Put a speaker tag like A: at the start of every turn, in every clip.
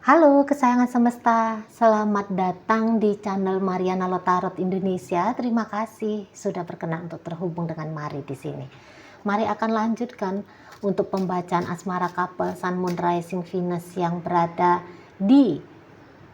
A: Halo kesayangan semesta, selamat datang di channel Mariana Lotarot Indonesia. Terima kasih sudah berkenan untuk terhubung dengan Mari di sini. Mari akan lanjutkan untuk pembacaan asmara couple Sun Moon Rising Venus yang berada di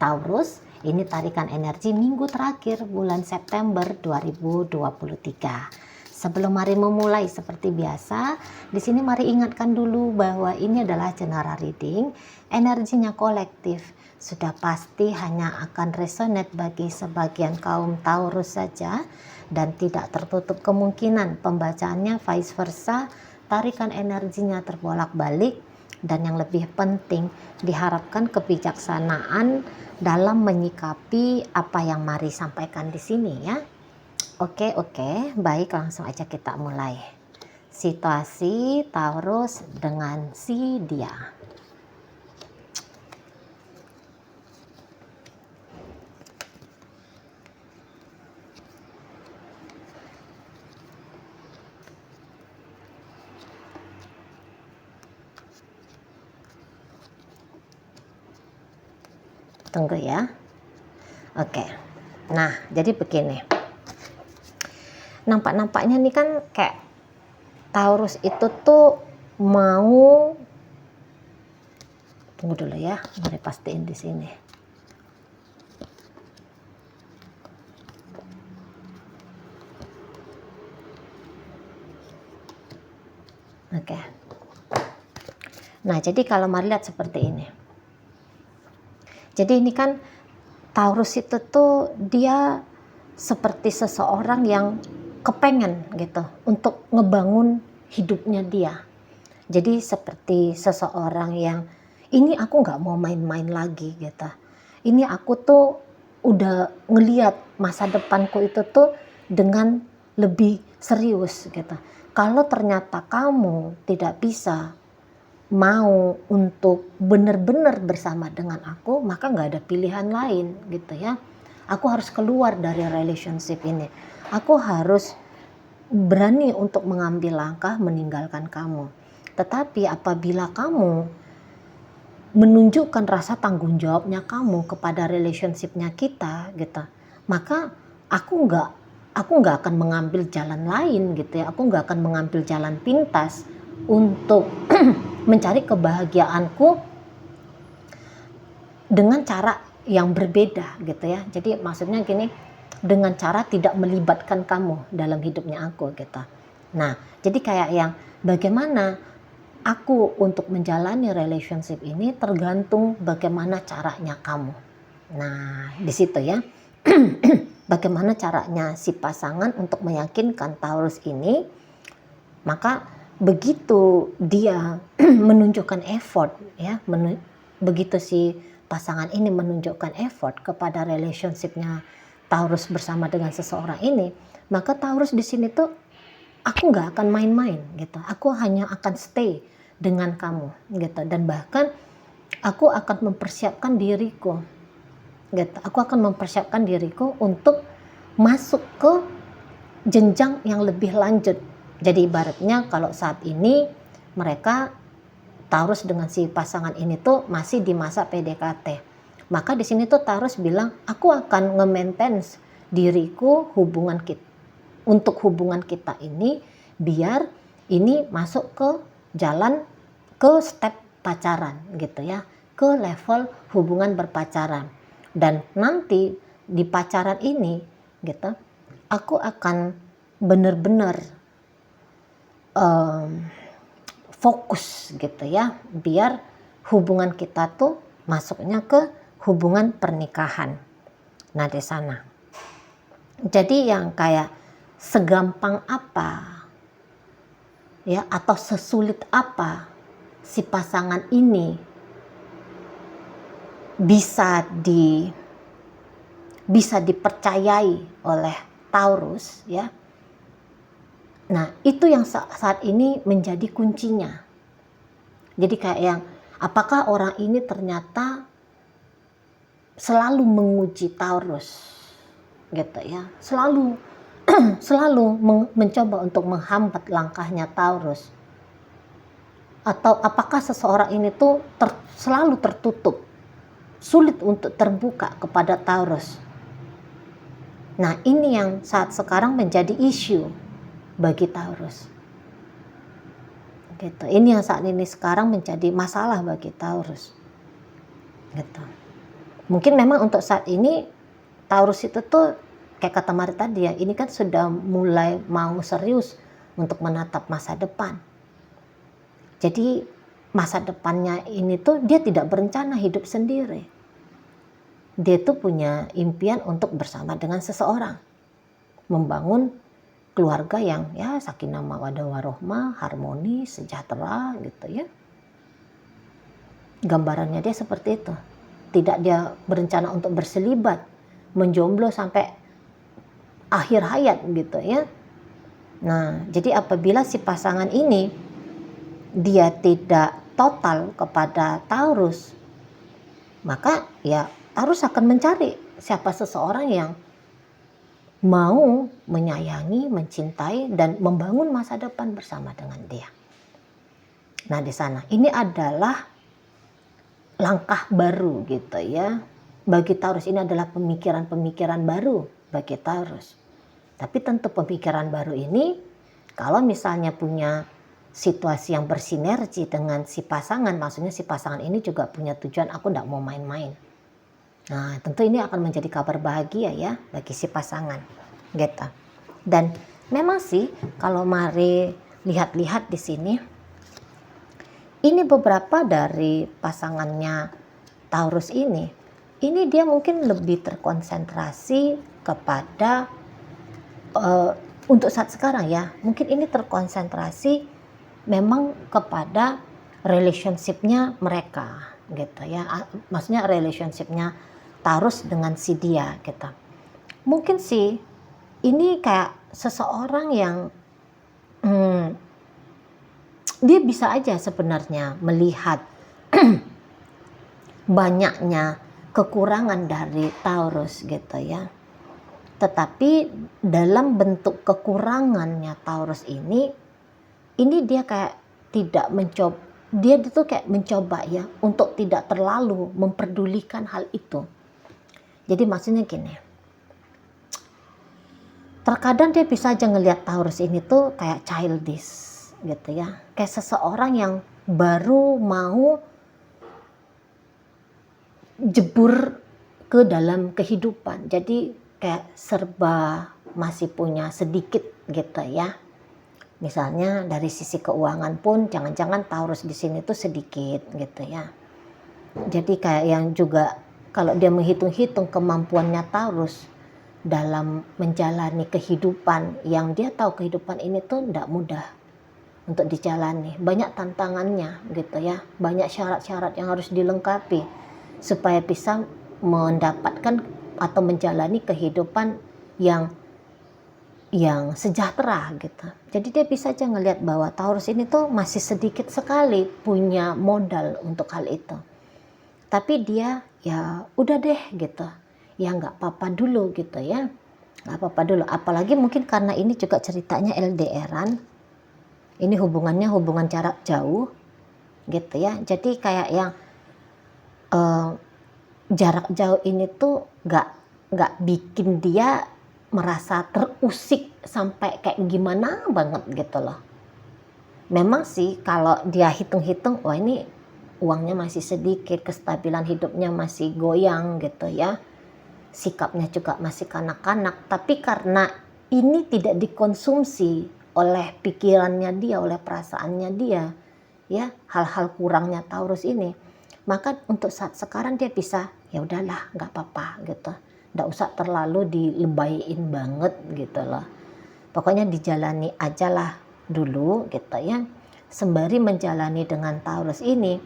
A: Taurus. Ini tarikan energi minggu terakhir bulan September 2023. Sebelum Mari memulai seperti biasa, di sini Mari ingatkan dulu bahwa ini adalah general reading, energinya kolektif. Sudah pasti hanya akan resonate bagi sebagian kaum Taurus saja dan tidak tertutup kemungkinan pembacaannya vice versa, tarikan energinya terbolak-balik dan yang lebih penting diharapkan kebijaksanaan dalam menyikapi apa yang Mari sampaikan di sini ya. Oke, baik, langsung aja kita mulai. Situasi Taurus dengan si dia. Tunggu ya. Oke. Nah, jadi begini. Nampak-nampaknya nih kan kayak Taurus itu tuh mau, tunggu dulu ya, mari pastiin di sini. Oke. Nah, jadi kalau mari lihat seperti ini. Jadi ini kan Taurus itu tuh dia seperti seseorang yang kepengen gitu untuk ngebangun hidupnya dia. Jadi seperti seseorang yang ini aku nggak mau main-main lagi gitu. Ini aku tuh udah ngeliat masa depanku itu tuh dengan lebih serius gitu. Kalau ternyata kamu tidak bisa mau untuk benar-benar bersama dengan aku, maka nggak ada pilihan lain gitu ya. Aku harus keluar dari relationship ini. Aku harus berani untuk mengambil langkah meninggalkan kamu. Tetapi apabila kamu menunjukkan rasa tanggung jawabnya kamu kepada relationshipnya kita gitu, maka aku nggak akan mengambil jalan lain gitu ya. Aku nggak akan mengambil jalan pintas untuk mencari kebahagiaanku dengan cara yang berbeda gitu ya. Jadi maksudnya gini, dengan cara tidak melibatkan kamu dalam hidupnya aku gitu. Nah, jadi kayak yang bagaimana aku untuk menjalani relationship ini tergantung bagaimana caranya kamu. Nah, di situ ya. Bagaimana caranya si pasangan untuk meyakinkan Taurus ini, maka begitu dia menunjukkan effort ya, begitu si pasangan ini menunjukkan effort kepada relationshipnya Taurus bersama dengan seseorang ini, maka Taurus di sini tuh aku nggak akan main-main gitu. Aku hanya akan stay dengan kamu gitu, dan bahkan aku akan mempersiapkan diriku gitu. Aku akan mempersiapkan diriku untuk masuk ke jenjang yang lebih lanjut. Jadi ibaratnya kalau saat ini mereka Taurus dengan si pasangan ini tuh masih di masa PDKT. Maka di sini tuh Taurus bilang, aku akan nge-maintain diriku untuk hubungan kita ini biar ini masuk ke jalan, ke step pacaran gitu ya, ke level hubungan berpacaran. Dan nanti di pacaran ini gitu, aku akan benar-benar fokus gitu ya, biar hubungan kita tuh masuknya ke hubungan pernikahan. Nah di sana. Jadi yang kayak segampang apa ya, atau sesulit apa si pasangan ini bisa dipercayai oleh Taurus ya. Nah itu yang saat ini menjadi kuncinya. Jadi kayak yang apakah orang ini ternyata selalu menguji Taurus gitu ya, selalu mencoba untuk menghambat langkahnya Taurus, atau apakah seseorang ini tuh selalu tertutup sulit untuk terbuka kepada Taurus. Nah, ini yang saat sekarang menjadi isu bagi Taurus. Gitu. Ini yang saat ini sekarang menjadi masalah bagi Taurus. Gitu. Mungkin memang untuk saat ini Taurus itu tuh kayak kata Mari tadi ya, ini kan sudah mulai mau serius untuk menatap masa depan. Jadi masa depannya ini tuh dia tidak berencana hidup sendiri. Dia tuh punya impian untuk bersama dengan seseorang, membangun keluarga yang ya sakinah mawaddah warohmah, harmoni, sejahtera gitu ya. Gambarannya dia seperti itu. Tidak dia berencana untuk berselibat, menjomblo sampai akhir hayat gitu ya. Nah, jadi apabila si pasangan ini dia tidak total kepada Taurus, maka ya Taurus akan mencari siapa seseorang yang mau menyayangi, mencintai, dan membangun masa depan bersama dengan dia. Nah, di sana ini adalah langkah baru gitu ya. Bagi Taurus ini adalah pemikiran-pemikiran baru bagi Taurus. Tapi tentu pemikiran baru ini kalau misalnya punya situasi yang bersinergi dengan si pasangan, maksudnya si pasangan ini juga punya tujuan, aku tidak mau main-main. Nah, tentu ini akan menjadi kabar bahagia ya bagi si pasangan, gitu. Dan memang sih kalau mari lihat-lihat di sini, ini beberapa dari pasangannya Taurus ini dia mungkin lebih terkonsentrasi kepada untuk saat sekarang ya, mungkin ini terkonsentrasi memang kepada relationship-nya mereka, gitu ya. Maksudnya relationship-nya Taurus dengan si dia gitu. Mungkin sih ini kayak seseorang yang dia bisa aja sebenarnya melihat banyaknya kekurangan dari Taurus gitu ya. Tetapi dalam bentuk kekurangannya Taurus ini dia kayak tidak mencoba, dia itu kayak mencoba ya untuk tidak terlalu memperdulikan hal itu. Jadi maksudnya gini, terkadang dia bisa aja ngelihat Taurus ini tuh kayak childish gitu ya, kayak seseorang yang baru mau jebur ke dalam kehidupan, jadi kayak serba masih punya sedikit gitu ya. Misalnya dari sisi keuangan pun jangan-jangan Taurus di sini tuh sedikit gitu ya. Jadi kayak yang juga kalau dia menghitung-hitung kemampuannya Taurus dalam menjalani kehidupan yang dia tahu kehidupan ini tuh tidak mudah untuk dijalani. Banyak tantangannya gitu ya. Banyak syarat-syarat yang harus dilengkapi supaya bisa mendapatkan atau menjalani kehidupan yang sejahtera gitu. Jadi dia bisa aja ngelihat bahwa Taurus ini tuh masih sedikit sekali punya modal untuk hal itu. Tapi dia ya udah deh gitu. Ya nggak apa-apa dulu gitu ya. Nggak apa-apa dulu. Apalagi mungkin karena ini juga ceritanya LDR-an. Ini hubungannya hubungan jarak jauh gitu ya. Jadi kayak yang jarak jauh ini tuh nggak bikin dia merasa terusik sampai kayak gimana banget gitu loh. Memang sih kalau dia hitung-hitung, wah ini uangnya masih sedikit, kestabilan hidupnya masih goyang gitu ya. Sikapnya juga masih kanak-kanak, tapi karena ini tidak dikonsumsi oleh pikirannya dia, oleh perasaannya dia, ya, hal-hal kurangnya Taurus ini, maka untuk saat sekarang dia bisa, ya udahlah, nggak apa-apa gitu. Nggak usah terlalu dilebayin banget gitu loh. Pokoknya dijalani aja lah dulu gitu ya. Sembari menjalani dengan Taurus ini,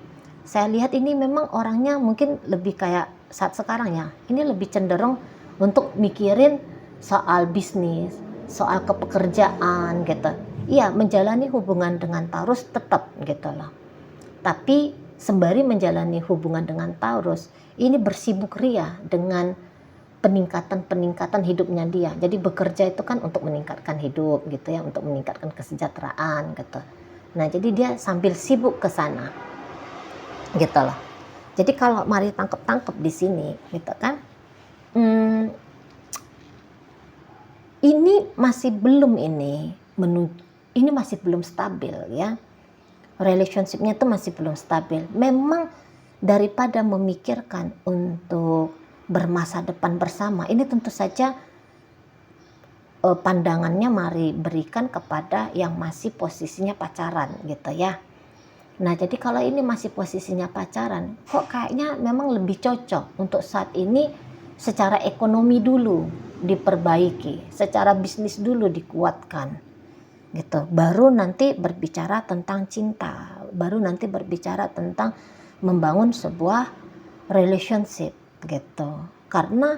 A: saya lihat ini memang orangnya mungkin lebih kayak saat sekarang ya. Ini lebih cenderung untuk mikirin soal bisnis, soal kepekerjaan gitu. Iya, menjalani hubungan dengan Taurus tetap gitu loh. Tapi sembari menjalani hubungan dengan Taurus, ini bersibuk ria dengan peningkatan hidupnya dia. Jadi bekerja itu kan untuk meningkatkan hidup gitu ya, untuk meningkatkan kesejahteraan gitu. Nah, jadi dia sambil sibuk ke sana. Gitu loh. Jadi kalau mari tangkep di sini gitu kan, hmm, ini masih belum ini masih belum stabil ya. Relationship-nya itu masih belum stabil. Memang daripada memikirkan untuk bermasa depan bersama, ini tentu saja pandangannya mari berikan kepada yang masih posisinya pacaran gitu ya. Nah jadi kalau ini masih posisinya pacaran, kok kayaknya memang lebih cocok untuk saat ini secara ekonomi dulu diperbaiki, secara bisnis dulu dikuatkan gitu. Baru nanti berbicara tentang cinta, baru nanti berbicara tentang membangun sebuah relationship gitu. Karena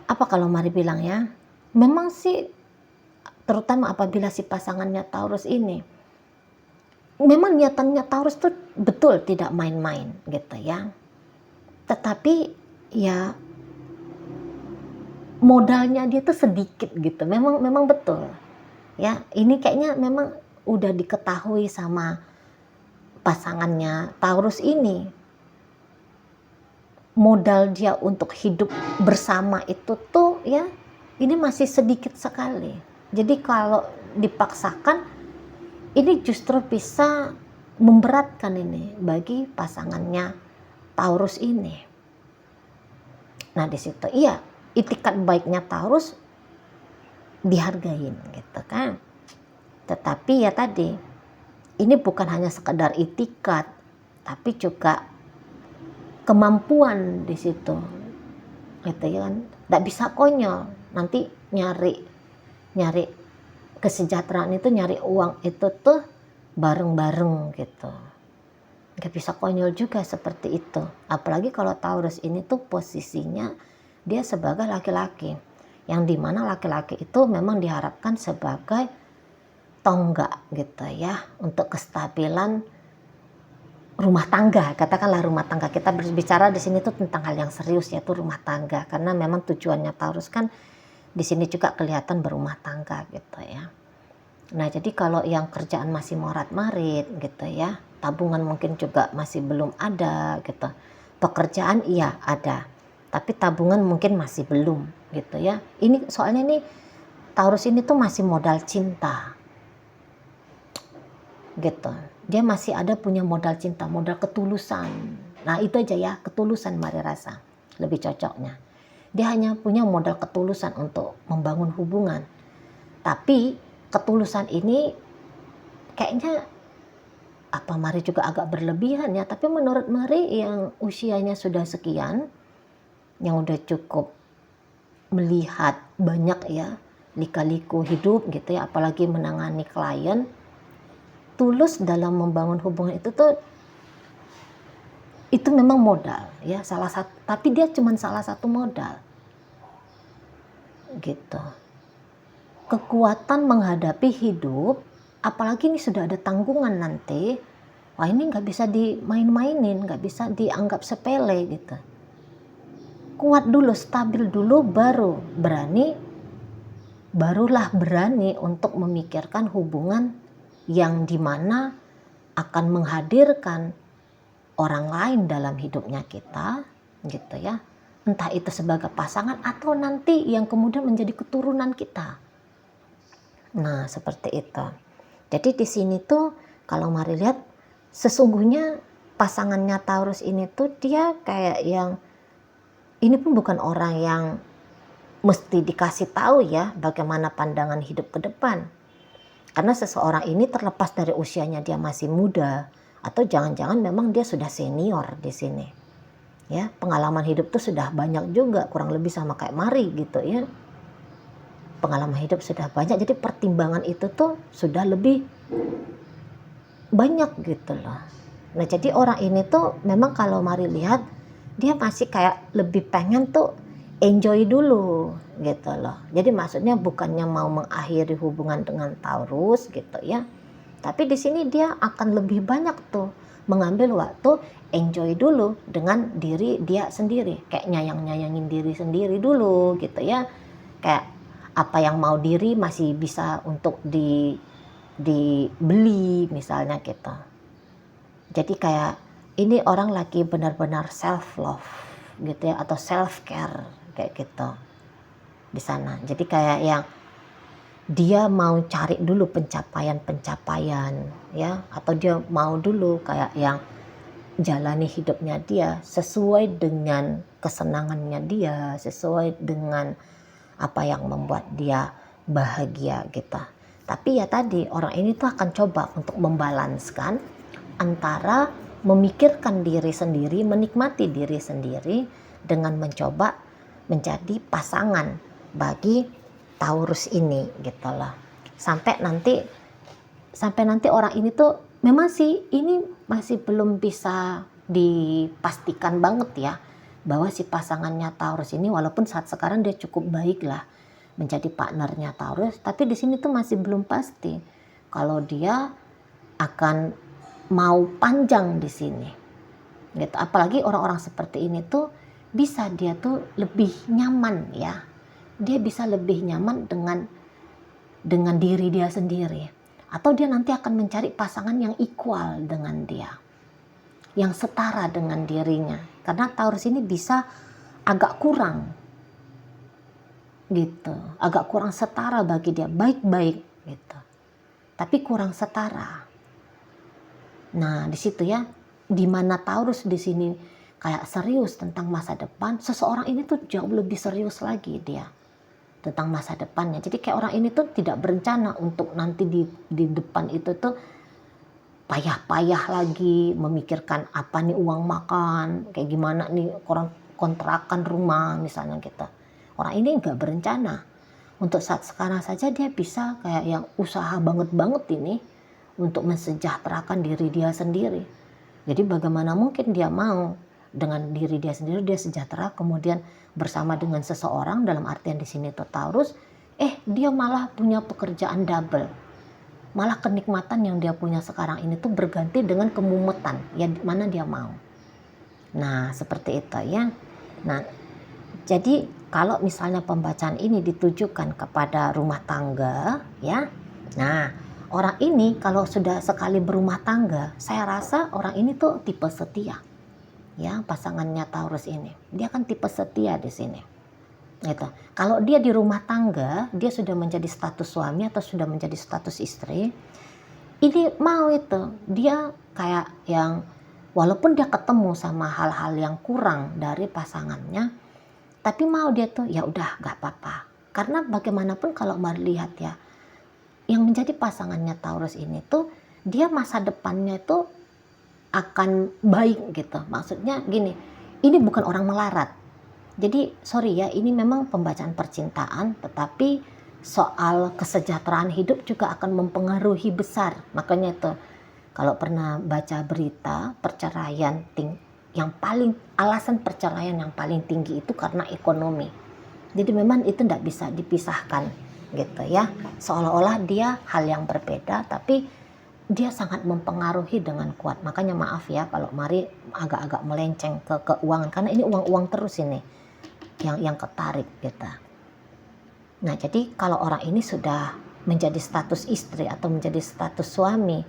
A: apa kalau mari bilang ya, memang sih terutama apabila si pasangannya Taurus ini, memang niatannya Taurus tuh betul tidak main-main gitu ya. Tetapi ya modalnya dia tuh sedikit gitu, memang betul ya. Ini kayaknya memang udah diketahui sama pasangannya Taurus ini, modal dia untuk hidup bersama itu tuh ya ini masih sedikit sekali. Jadi kalau dipaksakan ini justru bisa memberatkan ini bagi pasangannya Taurus ini. Nah di situ iya, itikat baiknya Taurus dihargain gitu kan. Tetapi ya tadi, ini bukan hanya sekedar itikat, tapi juga kemampuan di situ. Gitu ya kan. Nggak bisa konyol, nanti nyari kesejahteraan itu, nyari uang itu tuh bareng-bareng gitu. Nggak bisa konyol juga seperti itu. Apalagi kalau Taurus ini tuh posisinya dia sebagai laki-laki, yang dimana laki-laki itu memang diharapkan sebagai tonggak gitu ya untuk kestabilan rumah tangga. Katakanlah rumah tangga, kita berbicara di sini tuh tentang hal yang serius yaitu rumah tangga, karena memang tujuannya Taurus kan di sini juga kelihatan berumah tangga gitu ya. Nah jadi kalau yang kerjaan masih morat-marit gitu ya, tabungan mungkin juga masih belum ada gitu, pekerjaan iya ada, tapi tabungan mungkin masih belum gitu ya. Ini soalnya nih Taurus ini tuh masih modal cinta gitu, dia masih ada punya modal cinta, modal ketulusan. Nah itu aja ya, ketulusan mari rasa lebih cocoknya. Dia hanya punya modal ketulusan untuk membangun hubungan, tapi ketulusan ini kayaknya apa Mari juga agak berlebihan ya. Tapi menurut Mari yang usianya sudah sekian, yang udah cukup melihat banyak ya lika-liku hidup gitu ya, apalagi menangani klien, tulus dalam membangun hubungan itu memang modal ya, salah satu, tapi dia cuma salah satu modal gitu. Kekuatan menghadapi hidup, apalagi ini sudah ada tanggungan nanti, wah ini nggak bisa dimain-mainin, nggak bisa dianggap sepele gitu. Kuat dulu, stabil dulu, barulah berani untuk memikirkan hubungan yang dimana akan menghadirkan orang lain dalam hidupnya kita gitu ya, entah itu sebagai pasangan atau nanti yang kemudian menjadi keturunan kita. Nah seperti itu. Jadi di sini tuh kalau Mari lihat, sesungguhnya pasangannya Taurus ini tuh dia kayak yang, ini pun bukan orang yang mesti dikasih tahu ya bagaimana pandangan hidup ke depan. Karena seseorang ini terlepas dari usianya dia masih muda, atau jangan-jangan memang dia sudah senior di sini. Ya, pengalaman hidup tuh sudah banyak juga, kurang lebih sama kayak Mari gitu ya. Pengalaman hidup sudah banyak, jadi pertimbangan itu tuh sudah lebih banyak gitu loh. Nah, jadi orang ini tuh memang kalau Mari lihat, dia masih kayak lebih pengen tuh enjoy dulu gitu loh. Jadi maksudnya bukannya mau mengakhiri hubungan dengan Taurus gitu ya, tapi di sini dia akan lebih banyak tuh mengambil waktu enjoy dulu dengan diri dia sendiri, kayak nyayangin diri sendiri dulu gitu ya. Kayak apa yang mau diri masih bisa untuk dibeli misalnya gitu. Jadi kayak ini orang lagi benar-benar self love gitu ya, atau self care kayak gitu di sana. Jadi kayak yang dia mau cari dulu pencapaian-pencapaian ya, atau dia mau dulu kayak yang jalani hidupnya dia sesuai dengan kesenangannya dia, sesuai dengan apa yang membuat dia bahagia gitu. Tapi ya tadi orang ini tuh akan coba untuk membalanskan antara memikirkan diri sendiri, menikmati diri sendiri dengan mencoba menjadi pasangan bagi Taurus ini gitu loh. Sampai nanti orang ini tuh memang sih ini masih belum bisa dipastikan banget ya, bahwa si pasangannya Taurus ini walaupun saat sekarang dia cukup baik lah menjadi partnernya Taurus, tapi di sini tuh masih belum pasti kalau dia akan mau panjang di sini gitu. Apalagi orang-orang seperti ini tuh bisa dia tuh lebih nyaman ya, dia bisa lebih nyaman dengan diri dia sendiri, atau dia nanti akan mencari pasangan yang equal dengan dia, yang setara dengan dirinya, karena Taurus ini bisa agak kurang gitu, agak kurang setara bagi dia, baik-baik gitu tapi kurang setara. Nah di situ ya, di mana Taurus di sini kayak serius tentang masa depan, seseorang ini tuh jauh lebih serius lagi dia tentang masa depannya. Jadi kayak orang ini tuh tidak berencana untuk nanti di depan itu tuh payah-payah lagi memikirkan apa nih uang makan, kayak gimana nih orang kontrakan rumah misalnya gitu. Orang ini nggak berencana. Untuk saat sekarang saja dia bisa kayak yang usaha banget ini untuk mensejahterakan diri dia sendiri. Jadi bagaimana mungkin dia mau dengan diri dia sendiri dia sejahtera, kemudian bersama dengan seseorang, dalam artian di sini tuh Taurus, dia malah punya pekerjaan double, malah kenikmatan yang dia punya sekarang ini tuh berganti dengan kemumetan, ya mana dia mau. Nah seperti itu ya. Nah jadi kalau misalnya pembacaan ini ditujukan kepada rumah tangga ya, nah orang ini kalau sudah sekali berumah tangga, saya rasa orang ini tuh tipe setia ya, pasangannya Taurus ini dia kan tipe setia di sini gitu. Kalau dia di rumah tangga, dia sudah menjadi status suami atau sudah menjadi status istri, ini mau itu dia kayak yang walaupun dia ketemu sama hal-hal yang kurang dari pasangannya, tapi mau dia tuh ya udah gak apa-apa, karena bagaimanapun kalau melihat ya, yang menjadi pasangannya Taurus ini tuh dia masa depannya itu akan baik gitu. Maksudnya gini, ini bukan orang melarat. Jadi sorry ya, ini memang pembacaan percintaan, tetapi soal kesejahteraan hidup juga akan mempengaruhi besar. Makanya itu kalau pernah baca berita perceraian yang paling, alasan perceraian yang paling tinggi itu karena ekonomi. Jadi memang itu tidak bisa dipisahkan gitu ya. Seolah-olah dia hal yang berbeda, tapi dia sangat mempengaruhi dengan kuat. Makanya maaf ya kalau mari agak-agak melenceng ke keuangan, karena ini uang-uang terus ini yang ketarik gitu. Nah jadi kalau orang ini sudah menjadi status istri atau menjadi status suami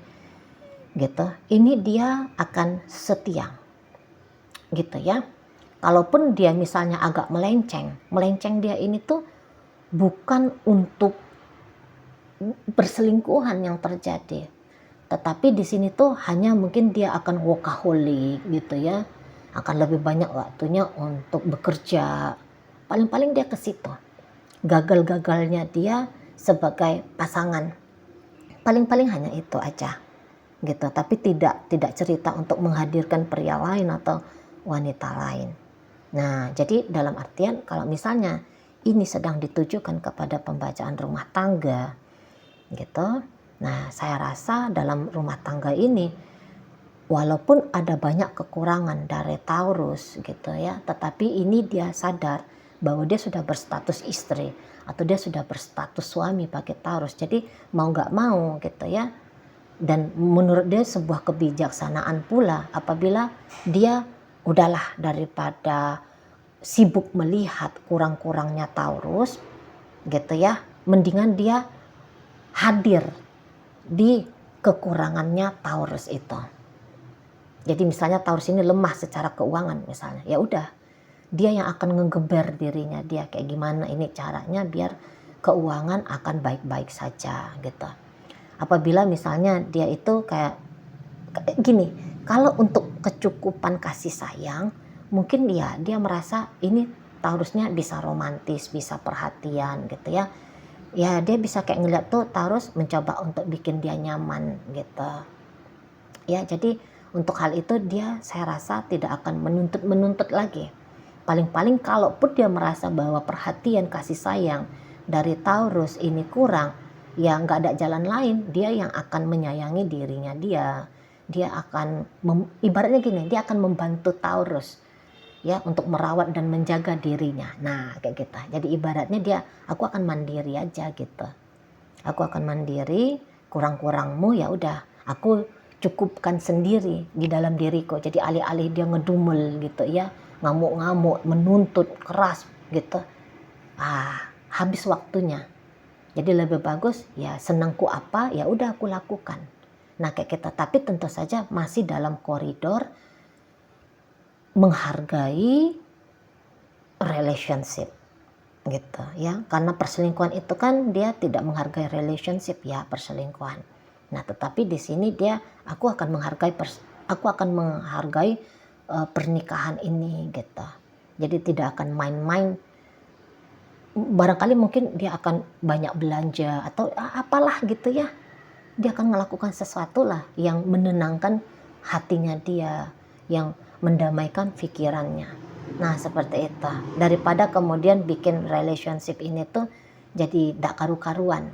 A: gitu, ini dia akan setia gitu ya. Kalaupun dia misalnya agak melenceng dia ini tuh bukan untuk perselingkuhan yang terjadi, tetapi di sini tuh hanya mungkin dia akan workaholic gitu ya, akan lebih banyak waktunya untuk bekerja, paling-paling dia ke situ. Gagal-gagalnya dia sebagai pasangan paling-paling hanya itu aja gitu, tapi tidak cerita untuk menghadirkan pria lain atau wanita lain. Nah jadi dalam artian kalau misalnya ini sedang ditujukan kepada pembacaan rumah tangga gitu, nah saya rasa dalam rumah tangga ini walaupun ada banyak kekurangan dari Taurus gitu ya, tetapi ini dia sadar bahwa dia sudah berstatus istri atau dia sudah berstatus suami bagi Taurus. Jadi mau gak mau gitu ya, dan menurut dia sebuah kebijaksanaan pula apabila dia udahlah daripada sibuk melihat kurang-kurangnya Taurus gitu ya, mendingan dia hadir di kekurangannya Taurus itu Jadi misalnya Taurus ini lemah secara keuangan misalnya, ya udah dia yang akan ngegeber dirinya dia kayak gimana ini caranya biar keuangan akan baik-baik saja gitu. Apabila misalnya dia itu kayak gini, kalau untuk kecukupan kasih sayang mungkin dia merasa ini Taurusnya bisa romantis, bisa perhatian gitu ya. Ya dia bisa kayak ngeliat tuh Taurus mencoba untuk bikin dia nyaman gitu. Ya jadi untuk hal itu dia saya rasa tidak akan menuntut lagi. Paling-paling kalaupun dia merasa bahwa perhatian kasih sayang dari Taurus ini kurang, ya nggak ada jalan lain, dia yang akan menyayangi dirinya dia. Dia akan ibaratnya gini, dia akan membantu Taurus ya untuk merawat dan menjaga dirinya. Nah kayak gitu. Jadi ibaratnya aku akan mandiri aja gitu. Aku akan mandiri, kurang-kurangmu ya udah aku cukupkan sendiri di dalam diriku. Jadi alih-alih dia ngedumel gitu ya, ngamuk-ngamuk, menuntut keras gitu. Habis waktunya. Jadi lebih bagus ya senangku apa ya udah aku lakukan. Nah kayak gitu. Tapi tentu saja masih dalam koridor menghargai relationship gitu ya, karena perselingkuhan itu kan dia tidak menghargai relationship ya, perselingkuhan. Nah tetapi di sini aku akan menghargai pernikahan ini gitu. Jadi tidak akan main-main, barangkali mungkin dia akan banyak belanja atau apalah gitu ya, dia akan melakukan sesuatu lah yang menenangkan hatinya dia, yang mendamaikan pikirannya. Nah seperti itu, daripada kemudian bikin relationship ini tuh jadi gak karu-karuan.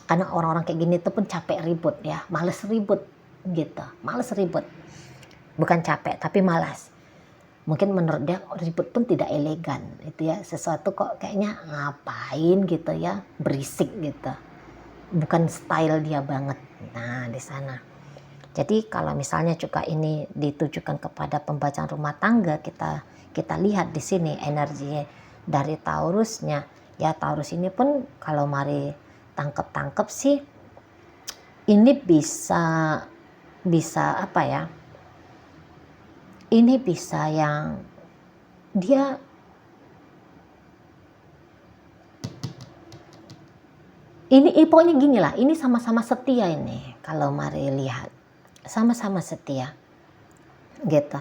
A: Karena orang-orang kayak gini tuh pun capek ribut ya, males ribut gitu, males ribut. Bukan capek tapi malas. Mungkin menurut dia ribut pun tidak elegan itu ya, sesuatu kok kayaknya ngapain gitu ya, berisik gitu. Bukan style dia banget. Nah di sana. Jadi kalau misalnya juga ini ditujukan kepada pembacaan rumah tangga, kita lihat di sini energi dari Taurusnya. Ya Taurus ini pun kalau mari tangkep sih ini bisa apa ya? Ini bisa yang dia ini pokoknya gini lah, ini sama-sama setia ini kalau mari lihat. Sama-sama setia gitu.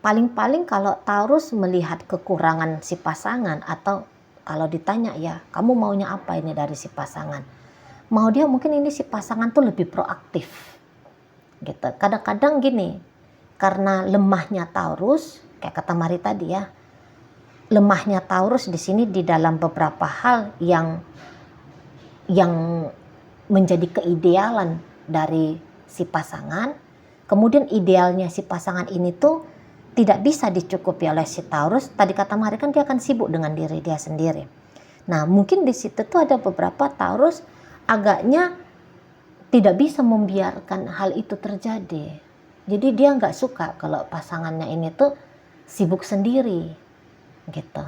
A: Paling-paling kalau Taurus melihat kekurangan si pasangan, atau kalau ditanya ya kamu maunya apa ini dari si pasangan, mau dia mungkin ini si pasangan tuh lebih proaktif gitu. Kadang-kadang gini, karena lemahnya Taurus kayak kata Mari tadi ya, lemahnya Taurus di sini di dalam beberapa hal yang menjadi keidealan dari si pasangan, kemudian idealnya si pasangan ini tuh tidak bisa dicukupi oleh si Taurus. Tadi kata Mari kan dia akan sibuk dengan diri dia sendiri. Nah mungkin di situ tuh ada beberapa Taurus agaknya tidak bisa membiarkan hal itu terjadi. Jadi dia nggak suka kalau pasangannya ini tuh sibuk sendiri gitu.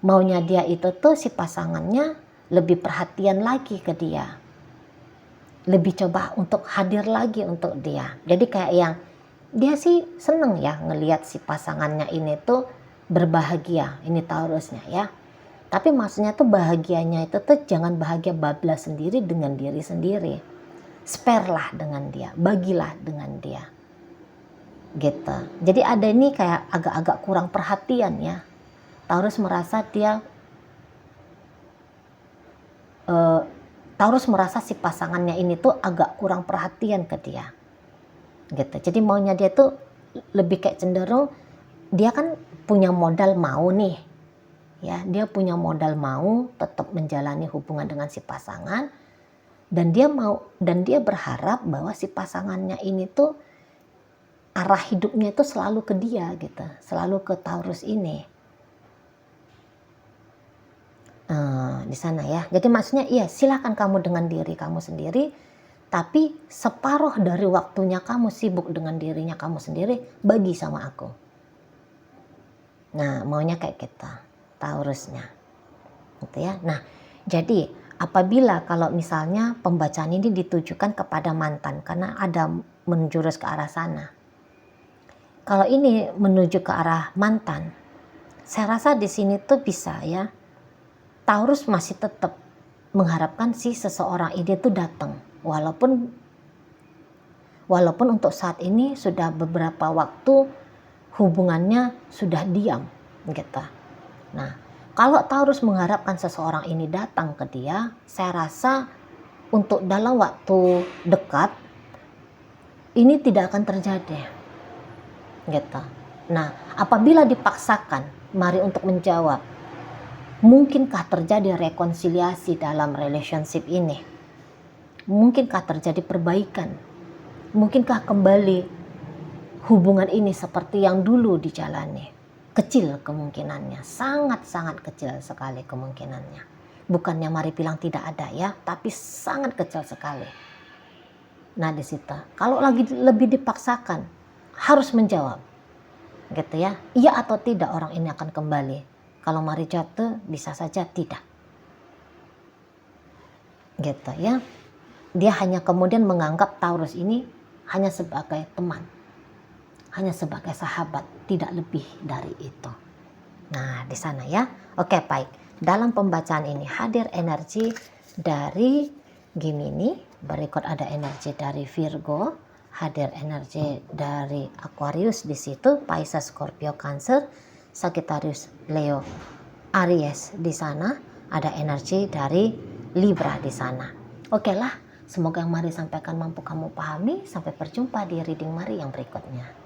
A: Maunya dia itu tuh si pasangannya lebih perhatian lagi ke dia, lebih coba untuk hadir lagi untuk dia. Jadi kayak yang dia sih seneng ya ngelihat si pasangannya ini tuh berbahagia, ini Taurusnya ya. Tapi maksudnya tuh bahagianya itu tuh jangan bahagia bablas sendiri dengan diri sendiri. Spare lah dengan dia, bagilah dengan dia. Gitu. Jadi ada ini kayak agak-agak kurang perhatian ya. Taurus merasa Taurus merasa si pasangannya ini tuh agak kurang perhatian ke dia. Gitu. Jadi maunya dia tuh lebih kayak cenderung dia kan punya modal mau nih. Ya, dia punya modal mau tetap menjalani hubungan dengan si pasangan, dan dia berharap bahwa si pasangannya ini tuh arah hidupnya itu selalu ke dia gitu, selalu ke Taurus ini. Di sana ya. Jadi maksudnya iya silakan kamu dengan diri kamu sendiri, tapi separuh dari waktunya kamu sibuk dengan dirinya kamu sendiri, bagi sama aku. Nah maunya kayak kita Taurusnya gitu ya. Nah jadi apabila kalau misalnya pembacaan ini ditujukan kepada mantan, karena ada menjurus ke arah sana, kalau ini menuju ke arah mantan, saya rasa di sini tuh bisa ya, Taurus masih tetap mengharapkan si seseorang ini tuh datang, walaupun untuk saat ini sudah beberapa waktu hubungannya sudah diam gitu. Nah, kalau Taurus mengharapkan seseorang ini datang ke dia, saya rasa untuk dalam waktu dekat ini tidak akan terjadi gitu. Nah, apabila dipaksakan, mari untuk menjawab, mungkinkah terjadi rekonsiliasi dalam relationship ini? Mungkinkah terjadi perbaikan? Mungkinkah kembali hubungan ini seperti yang dulu dijalani? Kecil kemungkinannya, sangat-sangat kecil sekali kemungkinannya. Bukannya mari bilang tidak ada ya, tapi sangat kecil sekali. Nah di situ, kalau lagi lebih dipaksakan, harus menjawab, gitu ya, iya atau tidak orang ini akan kembali. Kalau mari jatuh, bisa saja tidak, gitu ya. Dia hanya kemudian menganggap Taurus ini hanya sebagai teman, hanya sebagai sahabat, tidak lebih dari itu. Nah di sana ya. Oke baik, dalam pembacaan ini hadir energi dari Gemini, berikut ada energi dari Virgo, hadir energi dari Aquarius di situ, Pisces, Scorpio, Cancer, Sagittarius, Leo, Aries di sana, ada energi dari Libra di sana. Oke lah, semoga yang Mari sampaikan mampu kamu pahami. Sampai berjumpa di reading Mari yang berikutnya.